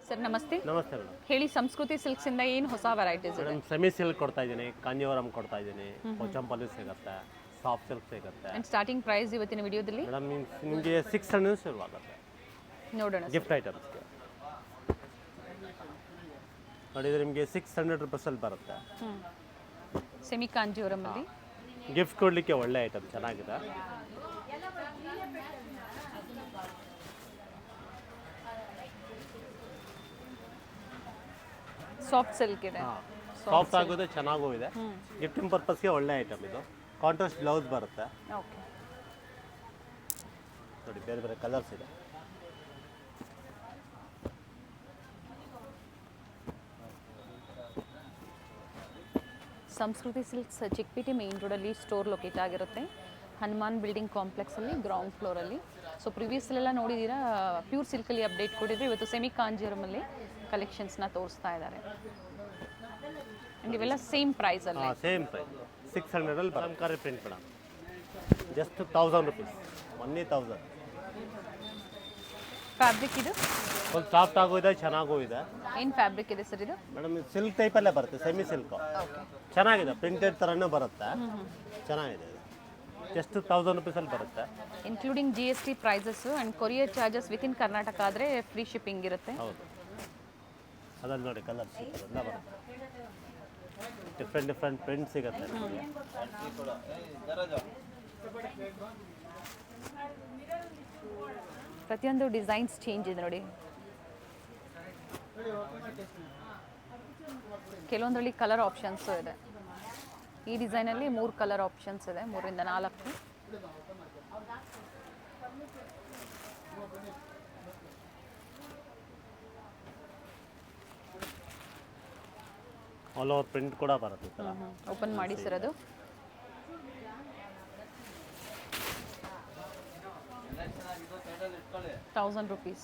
Sir ನಮಸ್ತೆ. ನಮಸ್ತೆ madam. ಹೇಳಿ, ಸಂಸ್ಕೃತಿ ಸಿಲ್ಕ್ಸ್ ಇಂದ ಏನು ಹೊಸ ವೆರೈಟೀಸ್ ಇದೆ? ಮೇಡಮ್ ಸೆಮಿ ಸಿಲ್ಕ್ ಕೊಡ್ತಾ ಇದ್ದೀನಿ, ಕಾಂಜೀವರಂ ಕೊಡ್ತಾ ಇದ್ದೀನಿ, ಪೋಚಂಪಲ್ಲಿ ಸಿಗುತ್ತೆ, ಸಾಫ್ಟ್ ಸಿಲ್ಕ್ ಸಿಗುತ್ತೆ. ಅಂಡ್ ಸ್ಟಾರ್ಟಿಂಗ್ ಪ್ರೈಸ್ ಇವತ್ತಿನ ವಿಡಿಯೋದಲ್ಲಿ ಮೇಡಮ್ ನಿಮಗೆ 600 ಶುರುವಾಗುತ್ತೆ. ನೋಡೋಣ. ಗಿಫ್ಟ್ ಐಟಮ್ಸ್ಗೆ ನೋಡಿದರೆ ನಿಮಗೆ 600 ರೂಪೀಸಲ್ಲಿ ಬರುತ್ತೆ. ಸೆಮಿ ಕಾಂಜೀವರಂ ಅಲ್ಲಿ ಗಿಫ್ಟ್ ಕೊಡಲಿಕ್ಕೆ ಒಳ್ಳೆ ಐಟಮ್, ಚೆನ್ನಾಗಿದೆ. ಸಾಫ್ಟ್ ಸಿಲ್ಕ್ ಇದೆ. ಸಾಫ್ಟ್ ಆಗೋದು, ಚೆನ್ನಾಗೂ ಇದೆ. ಗಿಫ್ಟಿಂಗ್ ಪರ್ಪಸ್ಗೆ ಒಳ್ಳೆ ಐಟಮ್ ಇದು. ಕಾಂಟ್ರಾಸ್ಟ್ ಬ್ಲೌಸ್ ಬರುತ್ತೆ. ಓಕೆ. ನೋಡಿ ಬೇರೆ ಬೇರೆ ಕಲರ್ಸ್ ಇದೆ. ಸಂಸ್ಕೃತಿ ಸಿಲ್ಕ್ಸ್ ಚಿಕ್ಕಪೇಟೆ ಮೇನ್ ರೋಡಲ್ಲಿ ಸ್ಟೋರ್ ಲೊಕೇಟ್ ಆಗಿರುತ್ತೆ. ಹನುಮಾನ್ ಬಿಲ್ಡಿಂಗ್ ಕಾಂಪ್ಲೆಕ್ಸಲ್ಲಿ ಗ್ರೌಂಡ್ ಫ್ಲೋರಲ್ಲಿ. ಸೊ ಪ್ರಿವಿಯಸ್ಲೆಲ್ಲ ನೋಡಿದ್ದೀರಾ, ಪ್ಯೂರ್ ಸಿಲ್ಕಲ್ಲಿ ಅಪ್ಡೇಟ್ ಕೊಟ್ಟಿದ್ರೆ, ಇವತ್ತು ಸೆಮಿ ಕಾಂಜೀವರಮಲ್ಲಿ ಕಲೆಕ್ಷನ್ಸ್ನ ತೋರಿಸ್ತಾ ಇದ್ದಾರೆ. ಆ್ಯಂಡ್ ಇವೆಲ್ಲ ಸೇಮ್ ಪ್ರೈಸಲ್ಲಿ. Same price 600 Kalamkari print madam, just 1000 rupees, only 1000. ಫ್ಯಾಬ್ರಿಕ್ ಇದು ಸ್ವಲ್ಪ ಸಾಫ್ಟ್ ಆಗೂ ಇದೆ, ಚೆನ್ನಾಗೂ ಇದೆ. ಏನು ಫ್ಯಾಬ್ರಿಕ್ ಇದೆ ಸರ್ ಇದು? ಮೇಡಮ್ ಸಿಲ್ಕ್ ಟೈಪಲ್ಲೇ ಬರುತ್ತೆ, ಸೆಮಿ ಸಿಲ್ಕ್. ಚೆನ್ನಾಗಿದೆ, ಪ್ರಿಂಟೆಡ್ ಥರನೂ ಬರುತ್ತೆ, ಚೆನ್ನಾಗಿದೆ. ಜಸ್ಟ್ 1000 ರೂಪೀಸಲ್ಲಿ ಬರುತ್ತೆ. Including GST prices and courier charges within Karnataka ಆದರೆ ಫ್ರೀ ಶಿಪ್ಪಿಂಗ್ ಇರುತ್ತೆ. ಹೌದು, ಅದ್ರಲ್ಲಿ ನೋಡಿ ಕಲರ್ಸ್ ಎಲ್ಲ ಬರುತ್ತೆ, ಡಿಫ್ರೆಂಟ್ ಪ್ರಿಂಟ್ ಸಿಗುತ್ತೆ. ಪ್ರತಿಯೊಂದು ಡಿಸೈನ್ಸ್ ಚೇಂಜ್ ಇದೆ ನೋಡಿ. ಕೆಲವೊಂದರಲ್ಲಿ ಕಲರ್ ಆಪ್ಷನ್ಸು ಇದೆ. ಈ ಡಿಸೈನಲ್ಲಿ 3 ಕಲರ್ ಆಪ್ಷನ್ಸ್ ಇದೆ, 3 ಇಂದ 4. ಆಲ್ ಓವರ್ ಪ್ರಿಂಟ್ ಕೂಡ ಬರುತ್ತೆ. ಓಪನ್ ಮಾಡಿ ಸರ್. ಅದು ₹1000.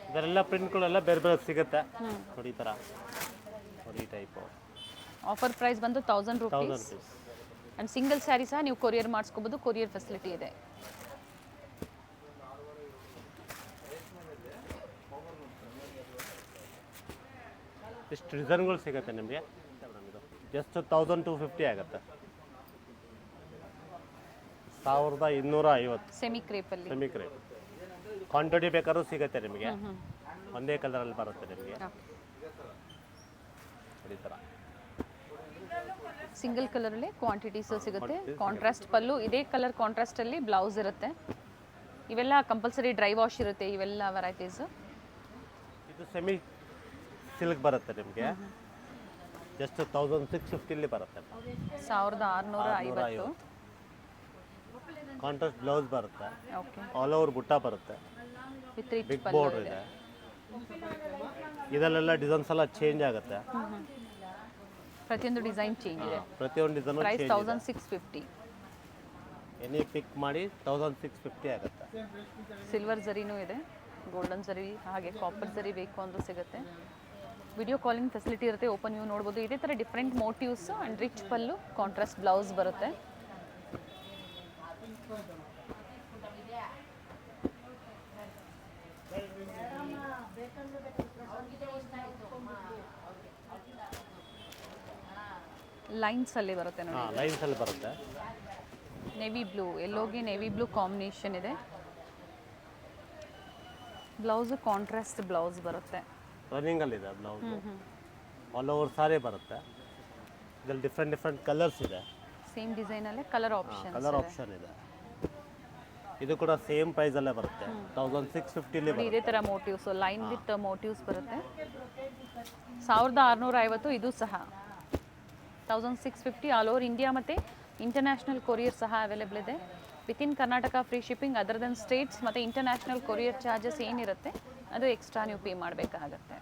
ಇದರೆಲ್ಲ ಪ್ರಿಂಟ್ಗಳೆಲ್ಲ ಬೇರೆ ಬೇರೆ ಸಿಗುತ್ತೆ ನೋಡಿ. ಈ ಥರ ನೋಡಿ ಟೈಪು. ಆಫರ್ ಪ್ರೈಸ್ ಬಂದು ₹1000. ₹1000. ಆ್ಯಂಡ್ ಸಿಂಗಲ್ ಸ್ಯಾರಿ ಸಹ ನೀವು ಕೊರಿಯರ್ ಮಾಡಿಸ್ಕೋಬೋದು, ಕೊರಿಯರ್ ಫೆಸಿಲಿಟಿ ಇದೆ. ಇಷ್ಟು ಡಿಸೈನ್ಗಳು ಸಿಗುತ್ತೆ ನಿಮಗೆ. ಇದು ಜಸ್ಟ್ 1250 ಆಗುತ್ತೆ. 1250 ಸೆಮಿ ಕ್ರೇಪಲ್ಲಿ. Semi crepe. ಕ್ವಾಂಟಿಟಿ ಬೇಕಾದ್ರೂ ಸಿಗುತ್ತೆ ನಿಮಗೆ, ಒಂದೇ ಕಲರಲ್ಲಿ ಬರುತ್ತೆ ನಿಮಗೆ. ಈ ಥರ ಸಿಂಗಲ್ ಕಲರಲ್ಲಿ ಕ್ವಾಂಟಿಟೀಸು ಸಿಗುತ್ತೆ. ಕಾಂಟ್ರಾಸ್ಟ್ ಪಲ್ಲು, ಇದೇ ಕಲರ್ ಕಾಂಟ್ರಾಸ್ಟಲ್ಲಿ ಬ್ಲೌಸ್ ಇರುತ್ತೆ. ಇವೆಲ್ಲ ಕಂಪಲ್ಸರಿ ಡ್ರೈ ವಾಶ್ ಇರುತ್ತೆ, ಇವೆಲ್ಲ ವೆರೈಟೀಸು. ಇದು ಸೆಮಿ ಸಿಲ್ಕ್ ಬರುತ್ತೆ ನಿಮಗೆ, ಜಸ್ಟ್ 1650 ಬರುತ್ತೆ. 1650. ಕಾಂಟ್ರಾಸ್ಟ್ ಬ್ಲೌಸ್ ಬರುತ್ತೆ. ಓಕೆ. ಆಲ್ ಓವರ್ ಬುಟ್ಟ ಬರುತ್ತೆ, with rich big pallu border ಇದೆ. ಇದರಲ್ಲೆಲ್ಲ ಡಿಸೈನ್ಸ್ ಎಲ್ಲ ಚೇಂಜ್ ಆಗುತ್ತೆ. ಪ್ರತಿಯೊಂದು ಡಿಸೈನ್ ಚೇಂಜ್ ಇದೆ. ಪ್ರತಿಯೊಂದು ಡಿಸೈನ್ ಪ್ರೈಸ್ 1650. ಎನಿ ಪಿಕ್ ಮಾಡಿ 1650 ಆಗುತ್ತೆ. ಸಿಲ್ವರ್ ಜರಿನೂ ಇದೆ, ಗೋಲ್ಡನ್ ಜರಿ, ಹಾಗೆ ಕಾಪರ್ ಜರಿ ಬೇಕು ಅಂದರೂ ಸಿಗುತ್ತೆ. ವಿಡಿಯೋ ಕಾಲಿಂಗ್ ಫೆಸಿಲಿಟಿ ಇರುತ್ತೆ, ಓಪನ್ ವ್ಯೂ ನೋಡ್ಬೋದು. ಇದೇ ಥರ different motifs and rich pallu, contrast blouse ಬರುತ್ತೆ. ಲೈನ್ಸಲ್ಲಿ ಬರುತ್ತೆ ನೋಡಿ. ಲೈನ್ಸಲ್ಲಿ ಬರುತ್ತೆ. ನೇವಿ ಬ್ಲೂ, ಎಲ್ಲೋಗೆ ನೇವಿ ಬ್ಲೂ ಕಾಂಬಿನೇಷನ್ ಇದೆ. ಬ್ಲೌಸು ಕಾಂಟ್ರಾಸ್ಟ್ ಬ್ಲೌಸ್ ಬರುತ್ತೆ. ರನ್ನಿಂಗಲ್ಲಿ ಇದೆ ಬ್ಲೌಸ್. ಆಲ್ ಓವರ್ ಸಾರಿ ಬರುತ್ತೆ. ಇದರಲ್ಲಿ ಡಿಫ್ರೆಂಟ್ ಕಲರ್ಸ್ ಇದೆ. ಸೇಮ್ ಡಿಸೈನಲ್ಲೇ ಕಲರ್ ಆಪ್ಷನ್ ಇದೆ. ಇದು ಕೂಡ ಸೇಮ್ ಪ್ರೈಸಲ್ಲೇ ಬರುತ್ತೆ, 1650 ಬರುತ್ತೆ. ಇದೇ ಥರ ಮೋಟಿವ್ಸ್, ಲೈನ್ ವಿತ್ ಮೋಟಿವ್ಸ್ ಬರುತ್ತೆ. 1650. ಇದು ಸಹ 1650. ಆಲ್ ಓವರ್ ಇಂಡಿಯಾ ಮತ್ತು ಇಂಟರ್ನ್ಯಾಷನಲ್ ಕೊರಿಯರ್ ಸಹ ಅವೈಲೇಬಲ್ ಇದೆ. Within Karnataka free shipping. Other than states ಮತ್ತು ಇಂಟರ್ನ್ಯಾಷನಲ್ ಕೊರಿಯರ್ ಚಾರ್ಜಸ್ ಏನಿರುತ್ತೆ ಅದು ಎಕ್ಸ್ಟ್ರಾ ನೀವು ಪೇ ಮಾಡಬೇಕಾಗತ್ತೆ.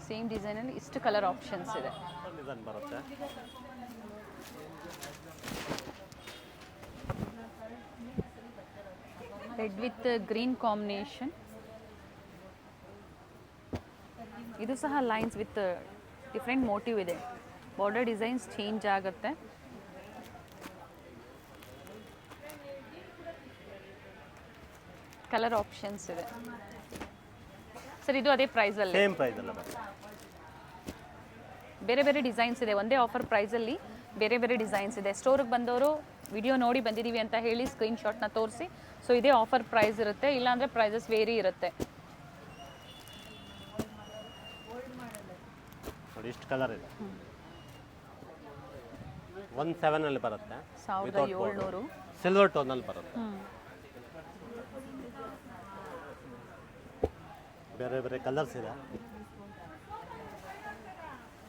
ಸೇಮ್ ಡಿಸೈನಲ್ಲಿ ಇಷ್ಟು ಕಲರ್ ಆಪ್ಷನ್ಸ್ ಇದೆ. ಡಿಸೈನ್ ಬರುತ್ತೆ. Red with green combination. ಇದು ಸಹ ಲೈನ್ಸ್ ವಿತ್ ಡಿಫ್ರೆಂಟ್ ಮೋಟಿವ್ ಇದೆ. ಬಾರ್ಡರ್ ಡಿಸೈನ್ಸ್ ಚೇಂಜ್ ಆಗುತ್ತೆ. ಕಲರ್ ಆಪ್ಷನ್ಸ್ ಇದೆ ಸರ್. ಇದು ಅದೇ ಪ್ರೈಸಲ್ಲಿ ಸೇಮ್ ಪ್ರೈಸ್ ಅಲ್ಲ ಬರುತ್ತೆ. ಬೇರೆ ಬೇರೆ ಡಿಸೈನ್ಸ್ ಇದೆ. ಒಂದೇ ಆಫರ್ ಪ್ರೈಸಲ್ಲಿ ಬೇರೆ ಬೇರೆ ಡಿಸೈನ್ಸ್ ಇದೆ. ಸ್ಟೋರಿಗೆ ಬಂದವರು ವಿಡಿಯೋ ನೋಡಿ ಬಂದಿದ್ದೀವಿ ಅಂತ ಹೇಳಿ ಸ್ಕ್ರೀನ್ಶಾಟ್ನ ತೋರಿಸಿ. ಸೊ ಇದೇ ಆಫರ್ ಪ್ರೈಸ್ ಇರುತ್ತೆ, ಇಲ್ಲಾಂದರೆ ಪ್ರೈಸಸ್ ವೇರಿ ಇರುತ್ತೆ. ನೋಡಿ ಇಷ್ಟು ಕಲರ್ ಇದೆ. 17 ಅಲ್ಲಿ ಬರುತ್ತೆ, 1700. ಸಿಲ್ವರ್ ಟೋನಲ್ಲಿ ಬರುತ್ತೆ. ಬೇರೆ ಬೇರೆ ಕಲರ್ಸ್ ಇದೆ.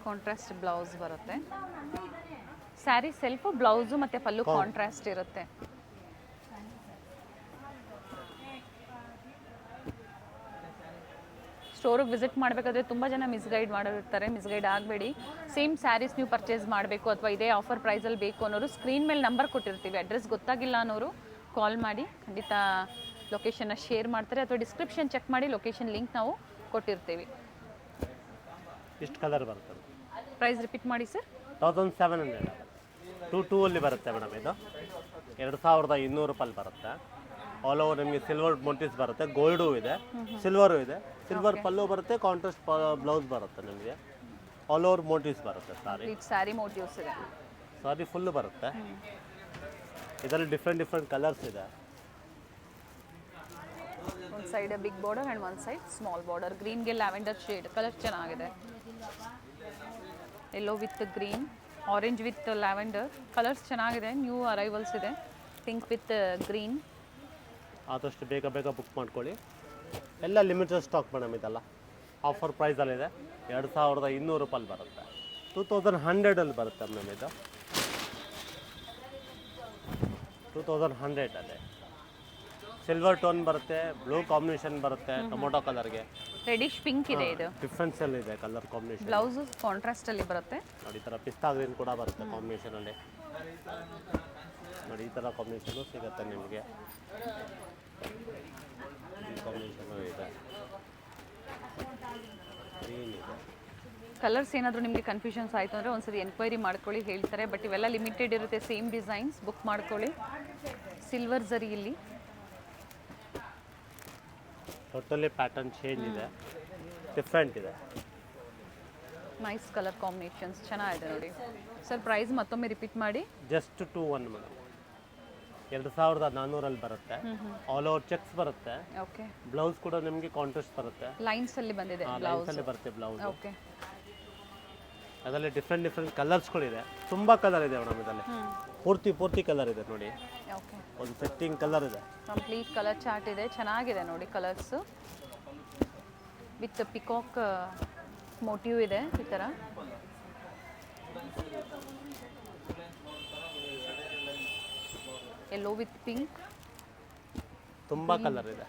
ಕಾಂಟ್ರಾಸ್ಟ್ ಬ್ಲೌಸ್ ಬರುತ್ತೆ. ಸ್ಯಾರಿ ಸೆಲ್ಫು, ಬ್ಲೌಸು ಮತ್ತು ಪಲ್ಲು ಕಾಂಟ್ರಾಸ್ಟ್ ಇರುತ್ತೆ. ಸ್ಟೋರಿಗೆ ವಿಸಿಟ್ ಮಾಡಬೇಕಾದ್ರೆ ತುಂಬ ಜನ ಮಿಸ್ಗೈಡ್ ಮಾಡಿರ್ತಾರೆ. ಮಿಸ್ಗೈಡ್ ಆಗಬೇಡಿ. ಸೇಮ್ ಸ್ಯಾರೀಸ್ ನೀವು ಪರ್ಚೇಸ್ ಮಾಡಬೇಕು ಅಥವಾ ಇದೇ ಆಫರ್ ಪ್ರೈಸಲ್ಲಿ ಬೇಕು ಅನ್ನೋರು ಸ್ಕ್ರೀನ್ ಮೇಲೆ ನಂಬರ್ ಕೊಟ್ಟಿರ್ತೀವಿ. ಅಡ್ರೆಸ್ ಗೊತ್ತಾಗಿಲ್ಲ ಅನ್ನೋರು ಕಾಲ್ ಮಾಡಿ, ಖಂಡಿತ ಲೊಕೇಶನ್ನ ಶೇರ್ ಮಾಡ್ತಾರೆ, ಅಥವಾ ಡಿಸ್ಕ್ರಿಪ್ಷನ್ ಚೆಕ್ ಮಾಡಿ ಲೊಕೇಶನ್ ಲಿಂಕ್ ನಾವು ಕೊಟ್ಟಿರ್ತೀವಿ. ಇಷ್ಟು ಕಲರ್ ಬರುತ್ತೆ. ಪ್ರೈಸ್ ರಿಪೀಟ್ ಮಾಡಿ ಸರ್. 1700. 2 ಅಲ್ಲಿ ಬರುತ್ತೆ ಮೇಡಮ್. ಇದು 2200 ರೂಪಾಯಿ ಬರುತ್ತೆ. ಆಲ್ ಓವರ್ ನಿಮಗೆ ಸಿಲ್ವರ್ ಮೋಟಿವ್ಸ್ ಬರುತ್ತೆ, ಗೋಲ್ಡು ಇದೆ, ಸಿಲ್ವರು ಇದೆ, ಸಿಲ್ವರ್ ಪಲ್ಲು ಬರುತ್ತೆ, ಕಾಂಟ್ರಾಸ್ಟ್ ಬ್ಲೌಸ್ ಬರುತ್ತೆ ನಿಮಗೆ. ಆಲ್ ಓವರ್ ಮೋಟಿವ್ಸ್ ಬರುತ್ತೆ. ಸ್ಯಾರಿ ಮೋಟಿವ್ಸ್ ಇದೆ. ಸಾರಿ ಫುಲ್ಲು ಬರುತ್ತೆ. ಇದರಲ್ಲಿ ಡಿಫ್ರೆಂಟ್ ಕಲರ್ಸ್ ಇದೆ. ಒಂದು ಸೈಡ್ ಬಿಗ್ ಬಾರ್ಡರ್ ಆ್ಯಂಡ್ ಒಂದು ಸೈಡ್ ಸ್ಮಾಲ್ ಬಾರ್ಡರ್. ಗ್ರೀನ್ಗೆ ಲ್ಯಾವೆಂಡರ್ ಶೇಡ್ ಕಲರ್ ಚೆನ್ನಾಗಿದೆ. Yellow with green, orange with lavender colours ಚೆನ್ನಾಗಿದೆ. ನ್ಯೂ ಅರೈವಲ್ಸ್ ಇದೆ. Pink with green. ಆದಷ್ಟು ಬೇಗ ಬುಕ್ ಮಾಡ್ಕೊಳ್ಳಿ. ಎಲ್ಲ ಲಿಮಿಟೆಡ್ ಸ್ಟಾಕ್ ಮೇಡಮ್. ಇದೆಲ್ಲ ಆಫರ್ ಪ್ರೈಸಲ್ಲಿದೆ. 2200 ರೂಪಾಯಿ ಬರುತ್ತೆ. 2100 ಬರುತ್ತೆ ಮೇಡಮ್. ಇದು 2100 ಅಲ್ಲೇ ಸಿಲ್ವರ್ ಟೋನ್ ಬರುತ್ತೆ, ಬ್ಲೂ ಕಾಂಬಿನೇಷನ್ ಬರುತ್ತೆ, ಟೊಮೊಟೊ ಕಲರ್ಗೆ. ರೆಡಿಶ್ ಪಿಂಕ್ ಇದೆ. ಇದು ಡಿಫ್ರೆನ್ಸ್ ಅಲ್ಲಿ ಇದೆ ಕಲರ್ ಕಾಂಬಿನೇಷನ್. ಬ್ಲೌಸ್ ಕಾಂಟ್ರಾಸ್ಟ್ ಅಲ್ಲಿ ಬರುತ್ತೆ. ನೋಡಿ ಈ ಥರ ಪಿಸ್ತಾ ಗ್ರೀನ್ ಕೂಡ ಬರುತ್ತೆ ಕಾಂಬಿನೇಷನ್ ಅಲ್ಲಿ. ನೋಡಿ ಈ ಥರ ಕಾಂಬಿನೇಷನ್ ಸಿಗುತ್ತೆ ನಿಮಗೆ. ಈ ಕಾಂಬಿನೇಷನ್ ಇದೆ, ಗ್ರೀನ್ ಇದೆ. ಕಲರ್ಸ್ ಏನಾದರೂ ನಿಮಗೆ ಕನ್ಫ್ಯೂಷನ್ಸ್ ಆಯಿತು ಅಂದರೆ ಒಂದ್ಸರಿ ಎನ್ಕ್ವೈರಿ ಮಾಡ್ಕೊಳ್ಳಿ, ಹೇಳ್ತಾರೆ. ಬಟ್ ಇವೆಲ್ಲ ಲಿಮಿಟೆಡ್ ಇರುತ್ತೆ. ಸೇಮ್ ಡಿಸೈನ್ಸ್ ಬುಕ್ ಮಾಡ್ಕೊಳ್ಳಿ. ಸಿಲ್ವರ್ ಝರಿ ಇಲ್ಲಿ ಟೋಟಲಿ ಪ್ಯಾಟರ್ನ್ ಚೇಂಜ್ ಇದೆ, ಡಿಫ್ರೆಂಟ್ ಇದೆ. ನೈಸ್ ಕಲರ್ ಕಾಂಬಿನೇಷನ್ಸ್ ಚೆನ್ನಾಗಿದೆ ನೋಡಿ ಸರ್. ಪ್ರೈಸ್ ಮತ್ತೊಮ್ಮೆ ರಿಪೀಟ್ ಮಾಡಿ. Just 21 madam. 2400 ಬರುತ್ತೆ. ಆಲ್ ಓವರ್ ಚೆಕ್ಸ್ ಬರುತ್ತೆ. ಓಕೆ. ಬ್ಲೌಸ್ ಕೂಡ ನಿಮಗೆ ಕಾಂಟ್ರಾಸ್ಟ್ ಬರುತ್ತೆ. ಲೈನ್ಸ್ ಅಲ್ಲಿ ಬಂದಿದೆ ಲೈನ್ಸ್ ಅಲ್ಲಿ ಬರುತ್ತೆ ಬ್ಲೌಸ್. ಓಕೆ. ಅದರಲ್ಲಿ ಡಿಫ್ರೆಂಟ್ ಕಲರ್ಸ್ಗಳಿದೆ. ತುಂಬ ಕಲರ್ ಇದೆ ಮೇಡಮ್. ಇದರಲ್ಲಿ ಪೂರ್ತಿ ಕಲರ್ ಇದೆ ನೋಡಿ. ಓಕೆ. ಒಂದು ಸೆಟ್ಟಿಂಗ್ ಕಲರ್ ಇದೆ. ಕಂಪ್ಲೀಟ್ ಕಲರ್ ಚಾರ್ಟ್ ಇದೆ. ಚೆನ್ನಾಗಿದೆ ನೋಡಿ ಕಲರ್ಸ್. ವಿತ್ ಪಿಕಾಕ್ ಮೋಟಿವ್ ಇದೆ ಈ ಥರ. Yellow with pink. ತುಂಬ ಕಲರ್ ಇದೆ.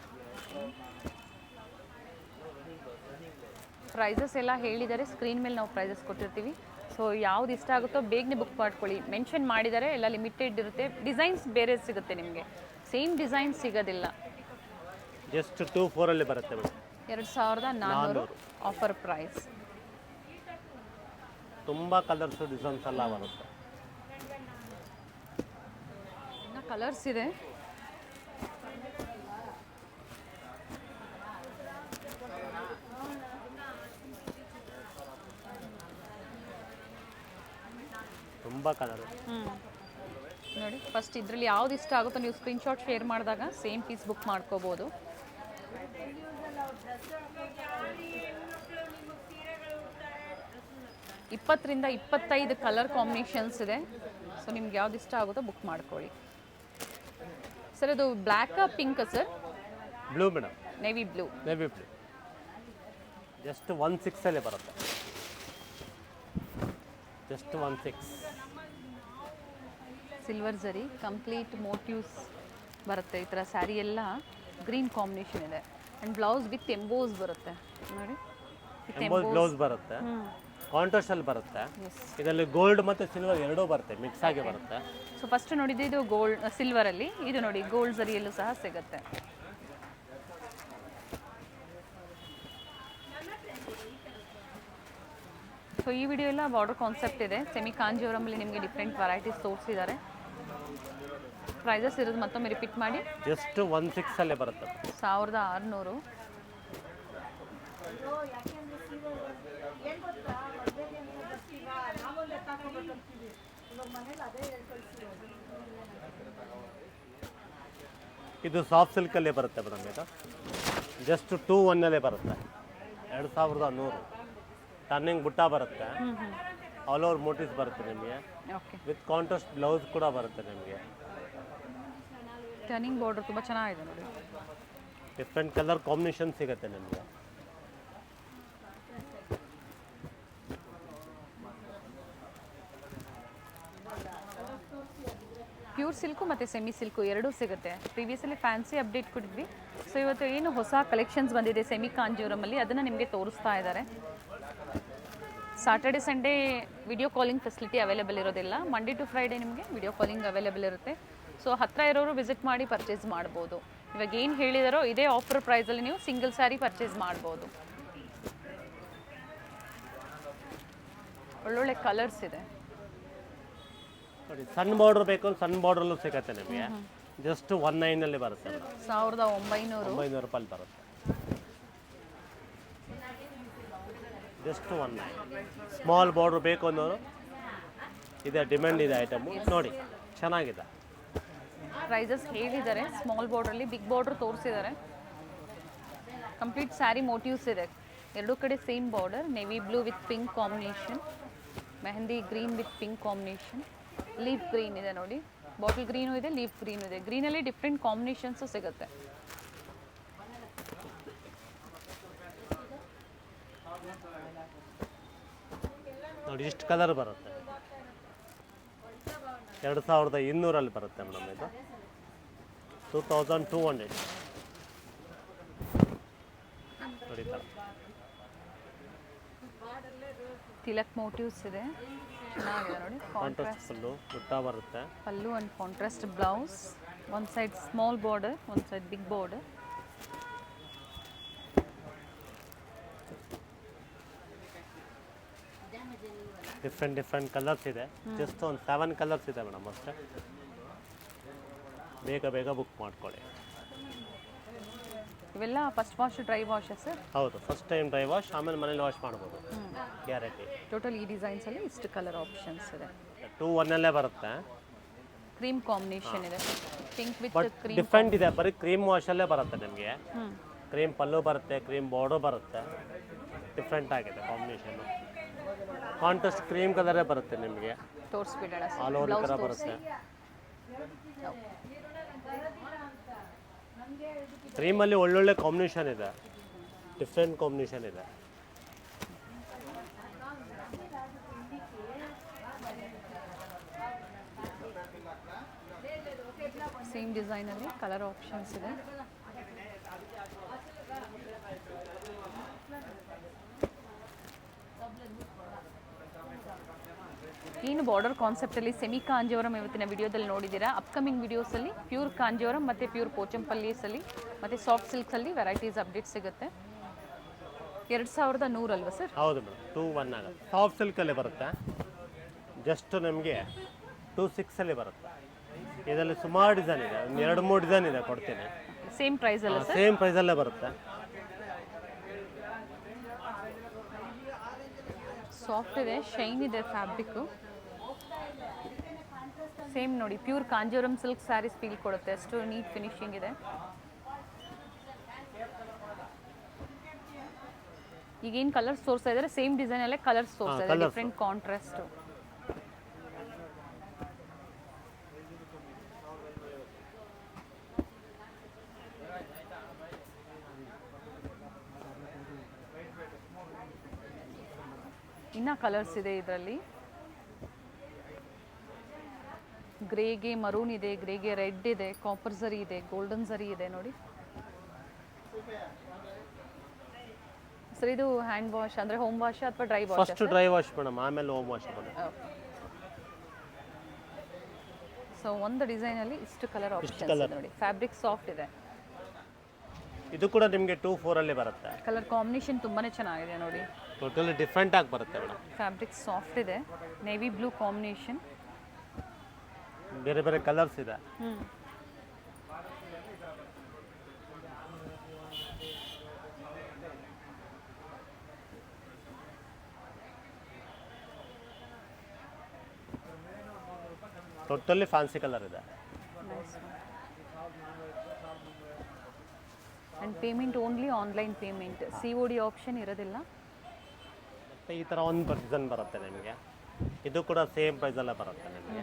ಪ್ರೈಸಸ್ ಎಲ್ಲ ಹೇಳಿದ್ದಾರೆ. ಸ್ಕ್ರೀನ್ ಮೇಲೆ ನಾವು ಪ್ರೈಸಸ್ ಕೊಟ್ಟಿರ್ತೀವಿ. ಸೊ ಯಾವ್ದು ಇಷ್ಟ ಆಗುತ್ತೋ ಬೇಗನೆ ಬುಕ್ ಮಾಡ್ಕೊಳ್ಳಿ. ಮೆನ್ಷನ್ ಮಾಡಿದ್ದಾರೆ, ಎಲ್ಲ ಲಿಮಿಟೆಡ್ ಇರುತ್ತೆ. ಡಿಸೈನ್ಸ್ ಬೇರೆ ಸಿಗುತ್ತೆ ನಿಮಗೆ, ಸೇಮ್ ಡಿಸೈನ್ ಸಿಗೋದಿಲ್ಲ. ಜಸ್ಟ್ 24 ಅಲ್ಲಿ ಬರುತ್ತೆ ಮೇಡಮ್. 2400 offer price. ತುಂಬ ಕಲರ್ಸ್ ಡಿಸೈನ್ಸ್ ಎಲ್ಲ ಬರುತ್ತೆ. ಇನ್ನು ಕಲರ್ಸ್ ಇದೆ. ತುಂಬ ಕಲರ್ ನೋಡಿ. ಫಸ್ಟ್ ಇದರಲ್ಲಿ ಯಾವ್ದು ಇಷ್ಟ ಆಗುತ್ತೋ ನೀವು ಸ್ಕ್ರೀನ್ಶಾಟ್ ಶೇರ್ ಮಾಡಿದಾಗ ಸೇಮ್ ಪೀಸ್ ಬುಕ್ ಮಾಡ್ಕೋಬೋದು. ಇಪ್ಪತ್ತರಿಂದ 25 ಕಲರ್ ಕಾಂಬಿನೇಷನ್ಸ್ ಇದೆ. ಸೊ ನಿಮ್ಗೆ ಯಾವ್ದು ಇಷ್ಟ ಆಗುತ್ತೋ ಬುಕ್ ಮಾಡ್ಕೊಳ್ಳಿ ಸರ್. ಇದು black pink sir? Blue madam. Navy blue. Just 16 ಅಲ್ಲೇ ಬರುತ್ತೆ. ಜಸ್ಟ್ 16. ಸಿಲ್ವರ್ ಝರಿ ಕಂಪ್ಲೀಟ್ ಮೋಟಿವ್ಸ್ ಬರುತ್ತೆ. ಈ ಥರ ಸ್ಯಾರಿ ಎಲ್ಲ ಗ್ರೀನ್ ಕಾಂಬಿನೇಷನ್ ಇದೆ. ಆ್ಯಂಡ್ ಬ್ಲೌಸ್ ವಿತ್ ಎಂಬೋಸ್ ಬರುತ್ತೆ ನೋಡಿ. ಎಂಬೋಸ್ ಬ್ಲೌಸ್ ಬರುತ್ತೆ. ಕಾಂಟ್ರಾಸ್ಟ್ ಅಲ್ಲಿ ಬರುತ್ತೆ. ಇದರಲ್ಲಿ ಗೋಲ್ಡ್ ಮತ್ತು ಸಿಲ್ವರ್ ಎರಡೂ ಬರುತ್ತೆ, ಮಿಕ್ಸ್ ಆಗಿ ಬರುತ್ತೆ. ಸೊ ಫಸ್ಟ್ ನೋಡಿದ್ದು ಇದು ಗೋಲ್ಡ್ ಸಿಲ್ವರಲ್ಲಿ. ಇದು ನೋಡಿ ಗೋಲ್ಡ್ ಝರಿಯಲ್ಲೂ ಸಹ ಸಿಗುತ್ತೆ. ಸೊ ಈ ವಿಡಿಯೋ ಎಲ್ಲ ಬಾರ್ಡರ್ ಕಾನ್ಸೆಪ್ಟ್ ಇದೆ. ಸೆಮಿ ಕಾಂಜೀವರಮಲ್ಲಿ ನಿಮಗೆ ಡಿಫ್ರೆಂಟ್ ವೆರೈಟೀಸ್ ತೋರಿಸಿದ್ದಾರೆ. ಪ್ರೈಸಸ್ ಇರೋದು ಮತ್ತೊಮ್ಮೆ ರಿಪೀಟ್ ಮಾಡಿ. ಜಸ್ಟ್ 1.6 ಅಲ್ಲೇ ಬರುತ್ತೆ. 1600. ಇದು ಸಾಫ್ಟ್ ಸಿಲ್ಕಲ್ಲೇ ಬರುತ್ತೆ ಮೇಡಮ್. ಇದು ಜಸ್ಟ್ 2.1 ಅಲ್ಲೇ ಬರುತ್ತೆ. 2100. ಟರ್ನಿಂಗ್ ಬುಟ್ಟ ಬರುತ್ತೆ. ಆಲ್ ಓವರ್ ಮೋಟಿವ್ಸ್ ಬರುತ್ತೆ ನಿಮಗೆ. ಓಕೆ, ವಿತ್ ಕಾಂಟ್ರಾಸ್ಟ್ ಬ್ಲೌಸ್ ಕೂಡ ಬರುತ್ತೆ ನಿಮಗೆ. ಟರ್ನಿಂಗ್ ಬಾರ್ಡರ್ ತುಂಬ ಚೆನ್ನಾಗಿದೆ ನೋಡಿ. ಡಿಫ್ರೆಂಟ್ ಕಲರ್ ಕಾಂಬಿನೇಷನ್ ಸಿಗುತ್ತೆ ನಿಮಗೆ. ಪ್ಯೂರ್ ಸಿಲ್ಕು ಮತ್ತು ಸೆಮಿ ಸಿಲ್ಕು ಎರಡೂ ಸಿಗುತ್ತೆ. ಪ್ರೀವಿಯಸಲ್ಲಿ ಫ್ಯಾನ್ಸಿ ಅಪ್ಡೇಟ್ ಕೊಟ್ಟಿದ್ವಿ. ಸೊ ಇವತ್ತು ಏನು ಹೊಸ ಕಲೆಕ್ಷನ್ಸ್ ಬಂದಿದೆ ಸೆಮಿ ಕಾಂಜೀವರಮಲ್ಲಿ ಅದನ್ನು ನಿಮಗೆ ತೋರಿಸ್ತಾ ಇದ್ದಾರೆ. Saturday Sunday video calling facility available ಇರೋದಿಲ್ಲ. ಮಂಡೇ ಟು ಫ್ರೈಡೇ ನಿಮಗೆ ವಿಡಿಯೋ ಕಾಲಿಂಗ್ ಅವೈಲೇಬಲ್ ಇರುತ್ತೆ. ಸೊ ಹತ್ತಿರ ಇರೋರು ವಿಸಿಟ್ ಮಾಡಿ ಪರ್ಚೇಸ್ ಮಾಡ್ಬೋದು. ಇವಾಗ ಏನು ಹೇಳಿದಾರೋ ಇದೇ ಆಫರ್ ಪ್ರೈಸಲ್ಲಿ ನೀವು ಸಿಂಗಲ್ ಸ್ಯಾರಿ ಪರ್ಚೇಸ್ ಮಾಡ್ಬೋದು. ಒಳ್ಳೊಳ್ಳೆ ಕಲರ್ಸ್ ಇದೆ ನೋಡಿ. ಸಣ್ಣ ಬಾರ್ಡರ್ ಬೇಕು ಅಂದ್ರೆ ಸಣ್ಣ ಬಾರ್ಡ್ರಲ್ಲೂ ಸಿಗುತ್ತೆ ನಿಮಗೆ. ಜಸ್ಟ್ 19 ಅಲ್ಲಿ ಬರುತ್ತೆ. 1900 ರೂಪಾಯಿ ಬರುತ್ತೆ. ಜಸ್ಟ್ 19. ಸ್ಮಾಲ್ ಬಾರ್ಡರ್ ಬೇಕು ಅನ್ನೋರು ಇದೆ, ಡಿಮ್ಯಾಂಡ್ ಇದೆ ಐಟಮು. ನೋಡಿ ಚೆನ್ನಾಗಿದೆ. ಪ್ರೈಸಸ್ ಹೇಳಿದ್ದಾರೆ. ಸ್ಮಾಲ್ ಬಾರ್ಡ್ರಲ್ಲಿ ಬಿಗ್ ಬಾರ್ಡರ್ ತೋರಿಸಿದ್ದಾರೆ. ಕಂಪ್ಲೀಟ್ ಸ್ಯಾರಿ ಮೋಟಿವ್ಸ್ ಇದೆ. ಎರಡೂ ಕಡೆ same border. Navy blue with pink combination, mehndi green with pink combination, leaf green ಇದೆ ನೋಡಿ. ಬಾಟಲ್ ಗ್ರೀನು ಇದೆ, ಲೀಫ್ ಗ್ರೀನು ಇದೆ. ಗ್ರೀನಲ್ಲಿ ಡಿಫ್ರೆಂಟ್ ಕಾಂಬಿನೇಷನ್ಸು ಸಿಗುತ್ತೆ. ನೋಡಿ ಇಷ್ಟು ಕಲರ್ ಬರುತ್ತೆ. 2200 ಅಲ್ಲಿ ಬರುತ್ತೆ ಮೇಡಮ್. ಇದು 2200 ನೋಡಿ. ತಿಲಕ್ ಮೋಟಿವ್ಸ್ ಇದೆ, ಚೆನ್ನಾಗಿದೆ ನೋಡಿ. ಕಾಂಟ್ರಾಸ್ಟ್ ಫುಲ್ಲು ಬುಟ್ಟ ಬರುತ್ತೆ. Pallu and contrast blouse. ಒಂದು ಸೈಡ್ ಸ್ಮಾಲ್ ಬಾರ್ಡರ್, ಒಂದು side big border. Different colours ಇದೆ. ಜಸ್ಟ್ ಒಂದು 7 ಕಲರ್ಸ್ ಇದೆ ಮೇಡಮ್ ಅಷ್ಟೇ. ಬೇಗ ಬುಕ್ ಮಾಡ್ಕೊಳ್ಳಿ. ಇವೆಲ್ಲ first wash dry wash sir? ಹೌದು, ಫಸ್ಟ್ ಟೈಮ್ ಡ್ರೈ ವಾಶ್, ಆಮೇಲೆ ಮನೇಲಿ ವಾಶ್ ಮಾಡ್ಬೋದು, ಗ್ಯಾರಂಟಿ. ಟೋಟಲ್ ಈ ಡಿಸೈನ್ಸಲ್ಲಿ ಇಷ್ಟು ಕಲರ್ ಆಪ್ಷನ್ಸ್ ಇದೆ. 2.1 ಅಲ್ಲೇ ಬರುತ್ತೆ. ಕ್ರೀಮ್ ಕಾಂಬಿನೇಷನ್ ಇದೆ, ಪಿಂಕ್ ವಿತ್ ಕ್ರೀಮ್. ಡಿಫ್ರೆಂಟ್ ಇದೆ. ಬರೀ ಕ್ರೀಮ್ ವಾಶಲ್ಲೇ ಬರುತ್ತೆ ನಿಮಗೆ. ಕ್ರೀಮ್ ಪಲ್ಲು ಬರುತ್ತೆ, ಕ್ರೀಮ್ ಬಾರ್ಡರ್ ಬರುತ್ತೆ. ಡಿಫ್ರೆಂಟ್ ಆಗಿದೆ ಕಾಂಬಿನೇಷನು. ಕಾಂಟ್ರಾಸ್ಟ್ ಕ್ರೀಮ್ ಕಲರೇ ಬರುತ್ತೆ ನಿಮಗೆ. ತೋರಿಸ್ಬಿಡೋಣ ಆಲ್ ಓವರ್ ಥರ ಬರುತ್ತೆ. ಕ್ರೀಮಲ್ಲಿ ಒಳ್ಳೊಳ್ಳೆ ಕಾಂಬಿನೇಷನ್ ಇದೆ, ಡಿಫ್ರೆಂಟ್ ಕಾಂಬಿನೇಷನ್ ಇದೆ. ಸೇಮ್ ಡಿಸೈನಲ್ಲಿ ಕಲರ್ ಆಪ್ಷನ್ಸ್ ಇದೆ. ಏನು ಬಾರ್ಡರ್ ಕಾನ್ಸೆಪ್ಟಲ್ಲಿ ಸೆಮಿ ಕಾಂಜೀವರಂ ಇವತ್ತಿನ ವಿಡಿಯೋದಲ್ಲಿ ನೋಡಿದ್ದೀರಾ. ಅಪ್ಕಮಿಂಗ್ ವಿಡಿಯೋಸಲ್ಲಿ ಪ್ಯೂರ್ ಕಾಂಜೀವರಂ ಮತ್ತು ಪ್ಯೂರ್ ಪೋಚಂಪಲ್ಲೀಸಲ್ಲಿ ಮತ್ತು ಸಾಫ್ಟ್ ಸಿಲ್ಕ್ಸಲ್ಲಿ ವೆರೈಟೀಸ್ ಅಪ್ಡೇಟ್ ಸಿಗುತ್ತೆ. 2100 ಅಲ್ವಾ ಸರ್? ಹೌದು ಮೇಡಮ್, 2.1 ಆಗುತ್ತೆ. ಸಾಫ್ಟ್ ಸಿಲ್ಕಲ್ಲಿ ಬರುತ್ತೆ. ಜಸ್ಟ್ ನಮಗೆ 2.6 ಅಲ್ಲಿ ಬರುತ್ತೆ. ಇದರಲ್ಲಿ ಸುಮಾರು ಡಿಸೈನ್ ಇದೆ, ಒಂದು 2-3 ಡಿಸೈನ್ ಇದೆ, ಕೊಡ್ತೀನಿ. ಸೇಮ್ ಪ್ರೈಸ್ ಅಲ್ಲ ಸರ್? ಸೇಮ್ ಪ್ರೈಸಲ್ಲೇ ಬರುತ್ತೆ. ಸಾಫ್ಟ್ ಇದೆ, ಶೈನ್ ಇದೆ ಫ್ಯಾಬ್ರಿಕ್ಕು. ಸೇಮ್ ನೋಡಿ, pure Kanjeevaram silk sarees feel ಕೊಡುತ್ತೆ, ಅಷ್ಟು ನೀಟ್ ಫಿನಿಶಿಂಗ್ ಇದೆ. ಈಗೇನು ಕಲರ್ಸ್ ತೋರಿಸ್ತಾ ಇದ್ದಾರೆ ಸೇಮ್ ಡಿಸೈನಲ್ಲೇ ಕಲರ್ಸ್ ತೋರಿಸ್ತಾ ಇದ್ದಾರೆ, ಡಿಫ್ರೆಂಟ್ ಕಾಂಟ್ರಾಸ್ಟು. ಇನ್ನು ಕಲರ್ಸ್ ಇದೆ ಇದರಲ್ಲಿ. ಗ್ರೇಗೆ ಮರೂನ್ ಇದೆ, ಗ್ರೇಗೆ ರೆಡ್ ಇದೆ, ಕಾಪರ್ ಝರಿ ಇದೆ, ಗೋಲ್ಡನ್ ಝರಿ ಇದೆ ನೋಡಿ ಸರ್. ಇದು ಹ್ಯಾಂಡ್ ವಾಶ್ ಅಂದರೆ ಹೋಮ್ ವಾಶ್ ಅಥವಾ dry wash? First dry wash madam, ಆಮೇಲೆ ಹೋಮ್ ವಾಶ್ ಮೇಡಮ್. ಸೊ ಒಂದು ಡಿಸೈನಲ್ಲಿ ಇಷ್ಟು ಕಲರ್ ಆಪ್ಷನ್ಸ್ ನೋಡಿ. ಫ್ಯಾಬ್ರಿಕ್ ಸಾಫ್ಟ್ ಇದೆ. ಇದು ಕೂಡ ನಿಮಗೆ 2.4 ಅಲ್ಲಿ ಬರುತ್ತೆ. ಕಲರ್ ಕಾಂಬಿನೇಷನ್ ತುಂಬಾನೇ ಚೆನ್ನಾಗಿದೆ ನೋಡಿ. ಟೋಟಲಿ ಡಿಫ್ರೆಂಟ್ ಆಗಿ ಬರುತ್ತೆ ಮೇಡಮ್. ಫ್ಯಾಬ್ರಿಕ್ ಸಾಫ್ಟ್ ಇದೆ, ನೇವಿ ಬ್ಲೂ ಕಾಂಬಿನೇಷನ್. ಬೇರೆ ಬೇರೆ ಕಲರ್ಸ್ ಇದೆ. ಟೋಟಲಿ ಫ್ಯಾನ್ಸಿ ಕಲರ್ ಇದೆ. And payment only online payment, COD option ಇರೋದಿಲ್ಲ. ಮತ್ತು ಈ ಥರ ಒಂದು ಡಿಸೈನ್ ಬರುತ್ತೆ ನಿಮಗೆ, ಇದು ಕೂಡ ಸೇಮ್ ಪ್ರೈಸಲ್ಲೇ ಬರುತ್ತೆ ನಿಮಗೆ.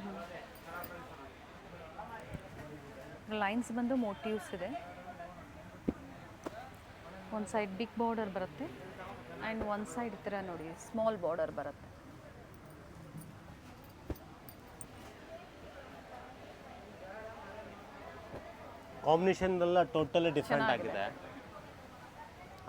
ಲೈನ್ಸ್ ಬಂದು ಮೋಟಿವ್ಸ್ ಇದೆ, ಒಂದು ಸೈಡ್ ಬಿಗ್ ಬಾರ್ಡರ್ ಬರುತ್ತೆ ಆ್ಯಂಡ್ ಒಂದು ಸೈಡ್ ಈ ಥರ ನೋಡಿ ಸ್ಮಾಲ್ ಬಾರ್ಡರ್ ಬರುತ್ತೆ. ಕಾಂಬಿನೇಷನ್ ಎಲ್ಲ ಟೋಟಲಿ ಡಿಫ್ರೆಂಟ್ ಆಗಿದೆ.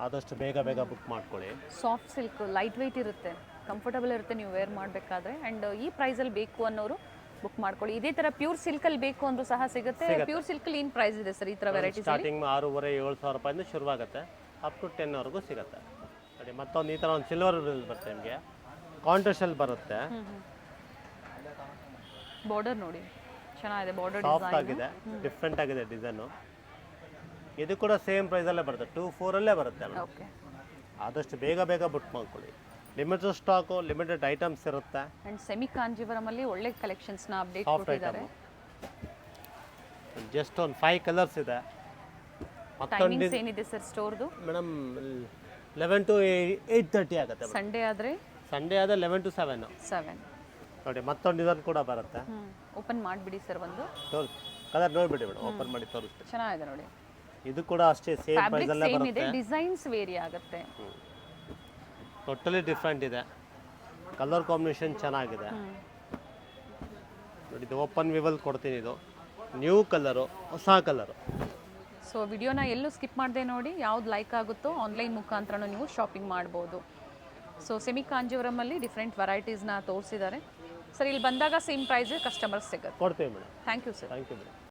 ಆದಷ್ಟು ಬೇಗ ಬೇಗ ಬುಕ್ ಮಾಡ್ಕೊಳ್ಳಿ. ಸಾಫ್ಟ್ ಸಿಲ್ಕ್, ಲೈಟ್ ವೆಯ್ಟ್ ಇರುತ್ತೆ, ಕಂಫರ್ಟಬಲ್ ಇರುತ್ತೆ ನೀವು ವೇರ್ ಮಾಡಬೇಕಾದ್ರೆ. ಆ್ಯಂಡ್ ಈ ಪ್ರೈಸಲ್ಲಿ ಬೇಕು ಅನ್ನೋರು ಬುಕ್ ಮಾಡ್ಕೊಳ್ಳಿ. ಇದೇ ಥರ ಪ್ಯೂರ್ ಸಿಲ್ಕಲ್ಲಿ ಬೇಕು ಅಂದರೂ ಸಹ ಸಿಗುತ್ತೆ. ಪ್ಯೂರ್ ಸಿಲ್ಕಲ್ಲಿ ಏನು ಪ್ರೈಸ್ ಇದೆ ಸರ್ ಈ ಥರ ವೆರೈಟೀಸ್? ಸ್ಟಾರ್ಟಿಂಗ್ 6,500-7,000 ರೂಪಾಯಿಂದ ಶುರುವಾಗುತ್ತೆ, ಅಪ್ ಟು 10ವರೆಗೂ ಸಿಗುತ್ತೆ. ನೋಡಿ ಮತ್ತೊಂದು ಈ ಥರ ಒಂದು ಸಿಲ್ವರ್ ಬರುತ್ತೆ ನಿಮಗೆ, ಕಾಂಟ್ರಾಸ್ಟಲ್ಲಿ ಬರುತ್ತೆ. ಬಾರ್ಡರ್ ನೋಡಿ ಚೆನ್ನಾಗಿದೆ, ಬಾರ್ಡರ್ ಸಾಫ್ಟ್ ಆಗಿದೆ, ಡಿಫ್ರೆಂಟ್ ಆಗಿದೆ ಡಿಸೈನು. ಇದು ಕೂಡ ಸೇಮ್ ಪ್ರೈಸಲ್ಲೇ ಬರುತ್ತೆ, 2,400 ಬರುತ್ತೆ. ಓಕೆ, ಆದಷ್ಟು ಬೇಗ ಬೇಗ ಬುಕ್ ಮಾಡ್ಕೊಳ್ಳಿ. ಲಿಮಿಟೆಡ್ ಸ್ಟಾಕು, ಲಿಮಿಟೆಡ್ ಐಟಮ್ಸ್ ಇರುತ್ತೆ. ಆ್ಯಂಡ್ ಸೆಮಿ ಕಾಂಜೀವರಮಲ್ಲಿ ಒಳ್ಳೆ ಕಲೆಕ್ಷನ್ಸ್ನ ಅಪ್ಡೇಟ್ ಸಾಫ್ಟ್ ಕೊಟ್ಟಿದ್ದಾರೆ. ಐಟಮ್ ಜಸ್ಟ್ ಒಂದು 5 ಕಲರ್ಸ್ ಇದೆ. ಟೈಮಿಂಗ್ಸ್ ಏನಿದೆ ಸರ್ ಸ್ಟೋರ್ದು? ಮೇಡಮ್ 11 to 8:30 ಆಗುತ್ತೆ. ಸಂಡೇ ಆದರೆ ಸಂಡೇ ಆದರೆ 11 to 7. 7. ನೋಡಿ ಮತ್ತೊಂದು ಡಿಸೈನ್ ಕೂಡ ಬರುತ್ತೆ. ಓಪನ್ ಮಾಡಿಬಿಡಿ ಸರ್, ಒಂದು ತೋರಿಸಿ ಕಲರ್ ನೋಡಿಬಿಡಿ ಮೇಡಮ್, ಓಪನ್ ಮಾಡಿ ತೋರಿಸ್ತೀನಿ. ಚೆನ್ನಾಗಿದೆ ನೋಡಿ, ಇದು ಕೂಡ ಅಷ್ಟೇ ಸೇಮ್ ಫ್ಯಾಬ್ರಿಕ್ ಪ್ರೈಸಲ್ಲೇ ಸೇಮ್ ಇದೆ, ಬರುತ್ತೆ. ಡಿಸೈನ್ಸ್ ವೇರಿ ಆಗುತ್ತೆ. ಟೋಟಲಿ ಡಿಫ್ರೆಂಟ್ ಇದೆ, ಕಲರ್ ಕಾಂಬಿನೇಷನ್ ಚೆನ್ನಾಗಿದೆ. ನೋಡಿ ಇದು ಓಪನ್ ವಿವಲ್ ಕೊಡ್ತೀನಿ, ಇದು ನ್ಯೂ ಕಲರು, ಹೊಸ ಕಲರು. ಸೊ ವಿಡಿಯೋನ ಎಲ್ಲೂ ಸ್ಕಿಪ್ ಮಾಡದೆ ನೋಡಿ, ಯಾವ್ದು ಲೈಕ್ ಆಗುತ್ತೋ ಆನ್ಲೈನ್ ಮುಖಾಂತರನೂ ನೀವು ಶಾಪಿಂಗ್ ಮಾಡ್ಬೋದು. ಸೊ ಸೆಮಿ ಕಾಂಜೀವರಮಲ್ಲಿ ಡಿಫ್ರೆಂಟ್ ವೆರೈಟೀಸ್ನ ತೋರಿಸಿದ್ದಾರೆ ಸರ್. ಇಲ್ಲಿ ಬಂದಾಗ ಸೇಮ್ ಪ್ರೈಸ್ ಕಸ್ಟಮರ್ಸ್ ಸಿಗುತ್ತೆ. ಕೊಡ್ತೀವಿ madam. Thank you sir. Thank you madam.